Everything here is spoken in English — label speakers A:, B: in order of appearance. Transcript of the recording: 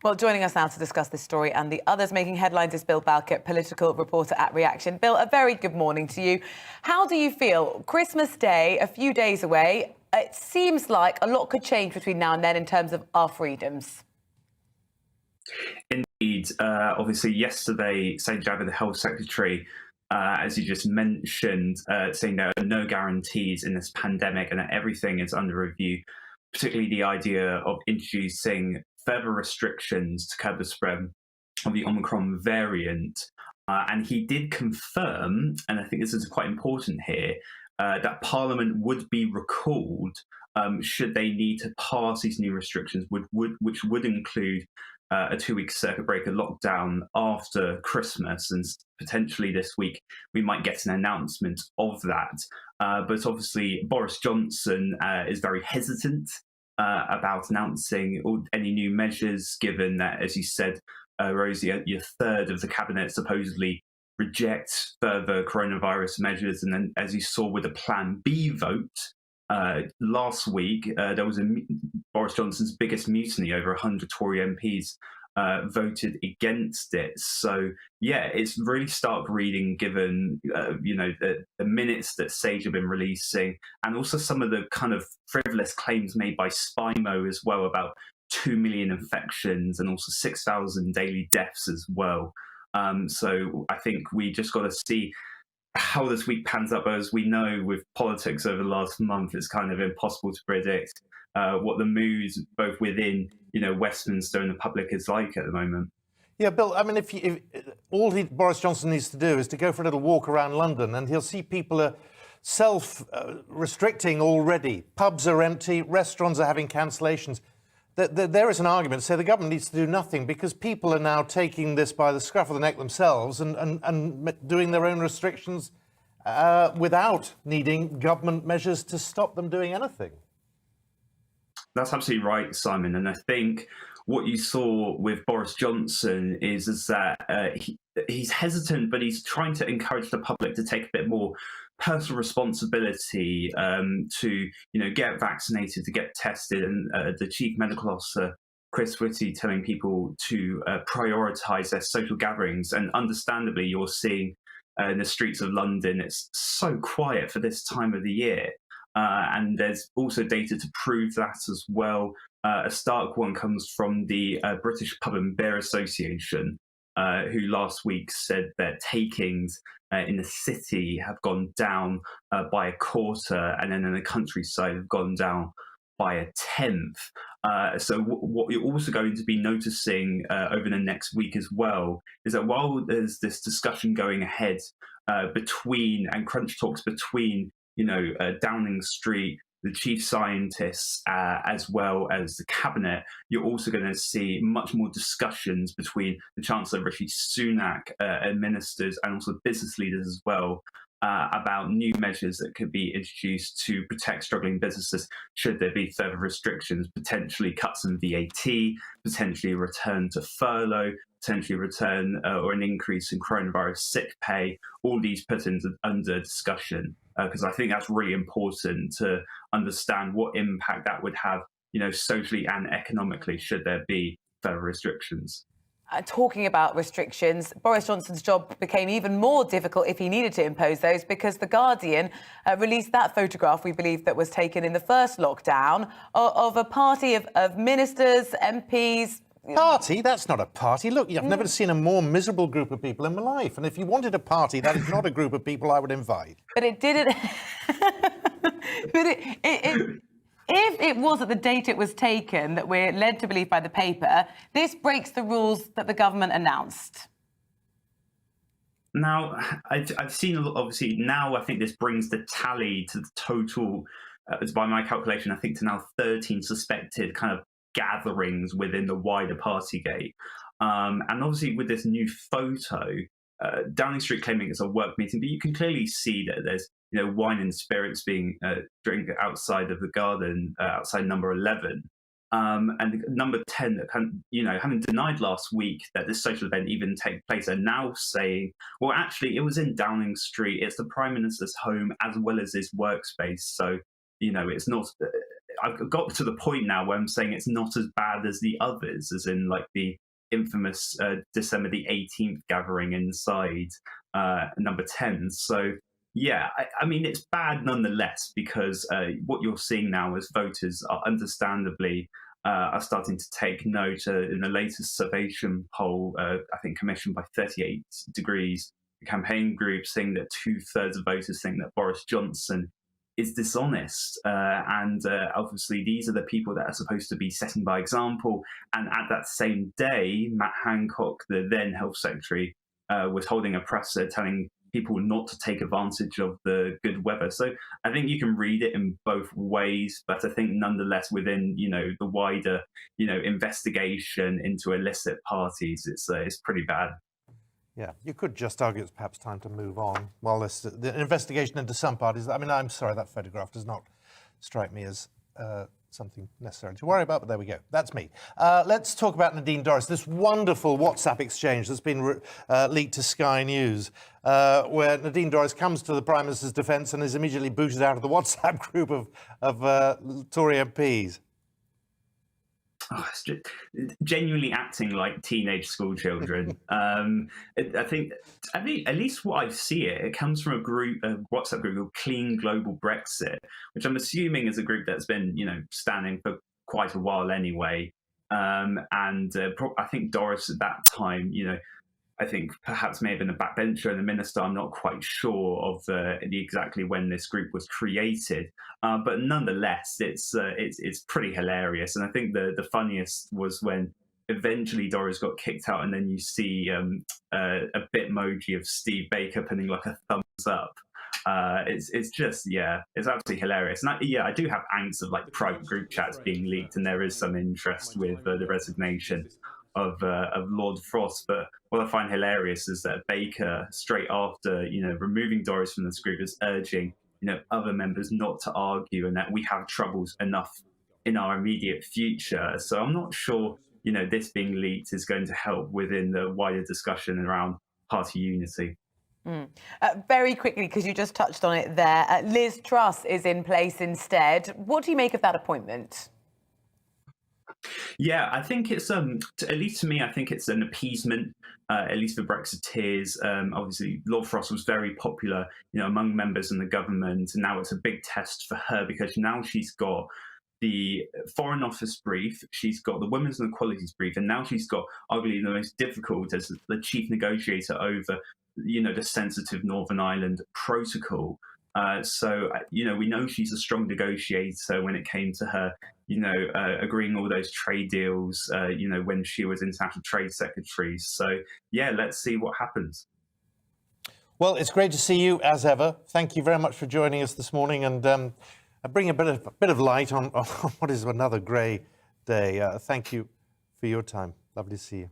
A: Well, joining us now to discuss this story and the others making headlines is Bill Bowkett, political reporter at Reaction. Bill, a very good morning to you. How do you feel? Christmas Day, a few days away. It seems like a lot could change between now and then in terms of our freedoms.
B: Indeed. Obviously, yesterday, St. Javid, the Health Secretary, as you just mentioned, saying there are no guarantees in this pandemic and that everything is under review, particularly the idea of introducing further restrictions to curb the spread of the Omicron variant. And he did confirm, and I think this is quite important here, that Parliament would be recalled should they need to pass these new restrictions, which would include a 2-week circuit breaker lockdown after Christmas, and potentially this week we might get an announcement of that. But obviously Boris Johnson is very hesitant about announcing any new measures, given that, as you said, Rosie, your third of the cabinet supposedly rejects further coronavirus measures. And then, as you saw with the Plan B vote last week, there was Boris Johnson's biggest mutiny. Over 100 Tory MPs voted against it. So, yeah, it's really stark reading, given the minutes that Sage have been releasing, and also some of the kind of frivolous claims made by SPIMO as well about 2 million infections and also 6,000 daily deaths as well. So I think we just got to see how this week pans up. As we know, with politics over the last month, it's kind of impossible to predict what the mood both within Westminster and the public is like at the moment.
C: Yeah, Bill, I mean, if all Boris Johnson needs to do is to go for a little walk around London, and he'll see people are self-restricting already. Pubs are empty, restaurants are having cancellations. There is an argument to say the government needs to do nothing because people are now taking this by the scruff of the neck themselves and doing their own restrictions without needing government measures to stop them doing anything.
B: That's absolutely right, Simon. And I think what you saw with Boris Johnson is that he's hesitant, but he's trying to encourage the public to take a bit more personal responsibility to get vaccinated, to get tested. And the chief medical officer, Chris Whitty, telling people to prioritise their social gatherings. And understandably, you're seeing in the streets of London, it's so quiet for this time of the year. And there's also data to prove that as well. A stark one comes from the British Pub and Beer Association, who last week said their takings in the city have gone down by a quarter, and then in the countryside have gone down by a tenth. So what you're also going to be noticing over the next week as well is that while there's this discussion going ahead between and crunch talks between Downing Street, the chief scientists, as well as the cabinet, you're also going to see much more discussions between the Chancellor Rishi Sunak and ministers, and also business leaders as well, about new measures that could be introduced to protect struggling businesses should there be further restrictions, potentially cuts in VAT, potentially a return to furlough, potentially return or an increase in coronavirus sick pay. All these put under discussion, because I think that's really important to understand what impact that would have, socially and economically, should there be further restrictions.
A: Talking about restrictions, Boris Johnson's job became even more difficult if he needed to impose those, because The Guardian released that photograph, we believe, that was taken in the first lockdown of a party of ministers, MPs.
C: Party? That's not a party. Look, I've never seen a more miserable group of people in my life. And if you wanted a party, that is not a group of people I would invite.
A: But it didn't... If it was at the date it was taken that we're led to believe by the paper, this breaks the rules that the government announced.
B: Now, I've seen, obviously, now I think this brings the tally to the total, by my calculation, I think to now 13 suspected kind of gatherings within the wider Partygate. And obviously with this new photo, Downing Street claiming it's a work meeting, but you can clearly see that there's wine and spirits being drank outside of the garden, outside number 11. And number 10, that having denied last week that this social event even take place, are now saying, well, actually, it was in Downing Street. It's the Prime Minister's home as well as his workspace. So, it's not I've got to the point now where I'm saying it's not as bad as the others, as in like the infamous December the 18th gathering inside number 10. So yeah, I mean, it's bad nonetheless, because what you're seeing now is voters are understandably are starting to take note. In the latest Survation poll, I think commissioned by 38 Degrees, the campaign group, saying that 2/3 of voters think that Boris Johnson is dishonest. And obviously, these are the people that are supposed to be setting by example. And at that same day, Matt Hancock, the then Health Secretary, was holding a presser telling people not to take advantage of the good weather. So I think you can read it in both ways, but I think nonetheless within, the wider, investigation into illicit parties, it's pretty bad.
C: Yeah, you could just argue it's perhaps time to move on. While the investigation into some parties, I mean, I'm sorry, that photograph does not strike me as something necessary to worry about, but there we go. That's me. Let's talk about Nadine Dorries, this wonderful WhatsApp exchange that's been leaked to Sky News, where Nadine Dorries comes to the Prime Minister's defence and is immediately booted out of the WhatsApp group of Tory MPs.
B: Oh, it's just genuinely acting like teenage school children. I think at least what I see it comes from a WhatsApp group called Clean Global Brexit, which I'm assuming is a group that's been, standing for quite a while anyway. And I think Doris at that time, I think perhaps may have been a backbencher and the minister. I'm not quite sure of exactly when this group was created, but nonetheless, it's pretty hilarious. And I think the funniest was when eventually Doris got kicked out, and then you see a Bitmoji of Steve Baker putting like a thumbs up. It's just, it's absolutely hilarious. And I do have angst of like the private group chats being leaked, and there is some interest with the resignation of Lord Frost. But what I find hilarious is that Baker, straight after removing Doris from this group, is urging other members not to argue, and that we have troubles enough in our immediate future. So I'm not sure this being leaked is going to help within the wider discussion around party unity.
A: Very quickly, because you just touched on it there, Liz Truss is in place instead. What do you make of that appointment?
B: Yeah, I think it's at least to me, I think it's an appeasement, at least for Brexiteers. Obviously, Lord Frost was very popular, among members in the government, and now it's a big test for her, because now she's got the Foreign Office brief, she's got the Women's and Equalities brief, and now she's got arguably the most difficult as the chief negotiator over, the sensitive Northern Ireland protocol. So we know she's a strong negotiator when it came to her, agreeing all those trade deals, when she was International Trade Secretary. So, let's see what happens.
C: Well, it's great to see you as ever. Thank you very much for joining us this morning and bring a bit of light on what is another grey day. Thank you for your time. Lovely to see you.